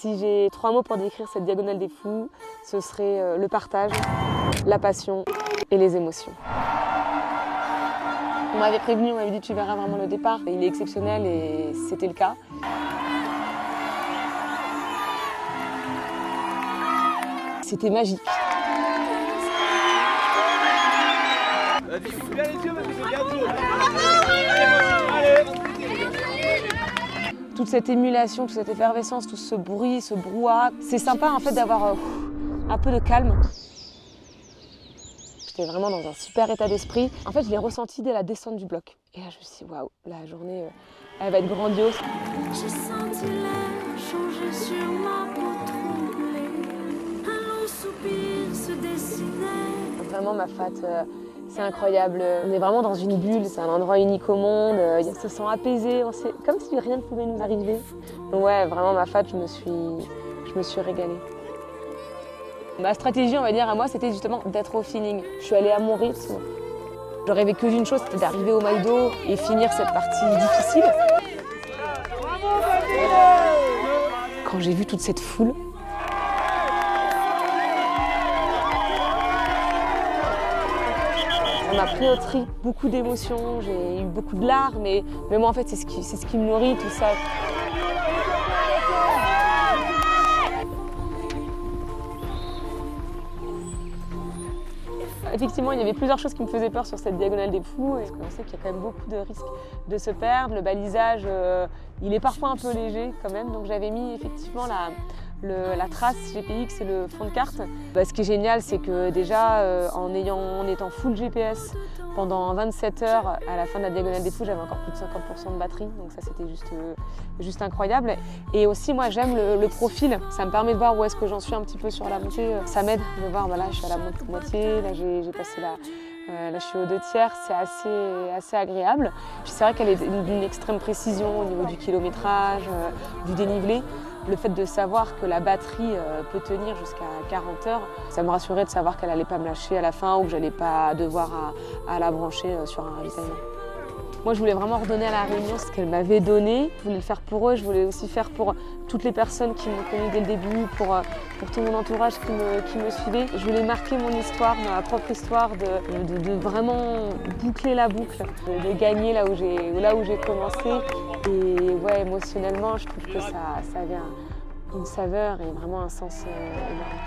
Si j'ai 3 mots pour décrire cette Diagonale des Fous, ce serait le partage, la passion et les émotions. On m'avait prévenu, on m'avait dit tu verras vraiment le départ. Il est exceptionnel et c'était le cas. C'était magique. Vas-y, ouvre bien les yeux parce que c'est bientôt. Toute cette émulation, toute cette effervescence, tout ce bruit, ce brouhaha, c'est sympa en fait d'avoir un peu de calme. J'étais vraiment dans un super état d'esprit. En fait, je l'ai ressenti dès la descente du bloc. Et là, je me suis dit, waouh, la journée, elle va être grandiose. J'ai senti l'air changer sur ma peau troublée. Un long soupir se dessinait. Vraiment, ma fat, c'est incroyable. On est vraiment dans une bulle, c'est un endroit unique au monde. On se sent apaisé, comme si rien ne pouvait nous arriver. Donc ouais, vraiment, ma fat, je me suis régalée. Ma stratégie, on va dire, à moi, c'était justement d'être au feeling. Je suis allée à mon rythme. Je rêvais que d'une chose, c'était d'arriver au mailles d'eau et finir cette partie difficile. Quand j'ai vu toute cette foule, ça m'a pris au trip, beaucoup d'émotions, j'ai eu beaucoup de larmes, mais moi en fait c'est ce qui me nourrit, tout ça. Effectivement, il y avait plusieurs choses qui me faisaient peur sur cette Diagonale des Fous, parce qu'on sait qu'il y a quand même beaucoup de risques de se perdre. Le balisage, il est parfois un peu léger quand même, donc j'avais mis effectivement la trace GPX et le fond de carte. Ce qui est génial, c'est que déjà, en étant full GPS pendant 27 heures, à la fin de la Diagonale des Fous, j'avais encore plus de 50% de batterie, donc ça c'était juste incroyable. Et aussi, moi j'aime le profil, ça me permet de voir où est-ce que j'en suis un petit peu sur la montée. Ça m'aide de voir, voilà, je suis à la moitié, là j'ai passé là je suis aux 2/3, c'est assez agréable. C'est vrai qu'elle est d'une extrême précision au niveau du kilométrage, du dénivelé. Le fait de savoir que la batterie peut tenir jusqu'à 40 heures, ça me rassurait de savoir qu'elle n'allait pas me lâcher à la fin ou que je n'allais pas devoir à la brancher sur un ravitaillement. Moi, je voulais vraiment redonner à La Réunion ce qu'elle m'avait donné. Je voulais le faire pour eux, je voulais aussi faire pour toutes les personnes qui m'ont connue dès le début, pour tout mon entourage qui me suivait. Je voulais marquer mon histoire, ma propre histoire, de vraiment boucler la boucle, de gagner là où j'ai commencé. Et ouais, émotionnellement, je trouve que ça avait une saveur et vraiment un sens énorme.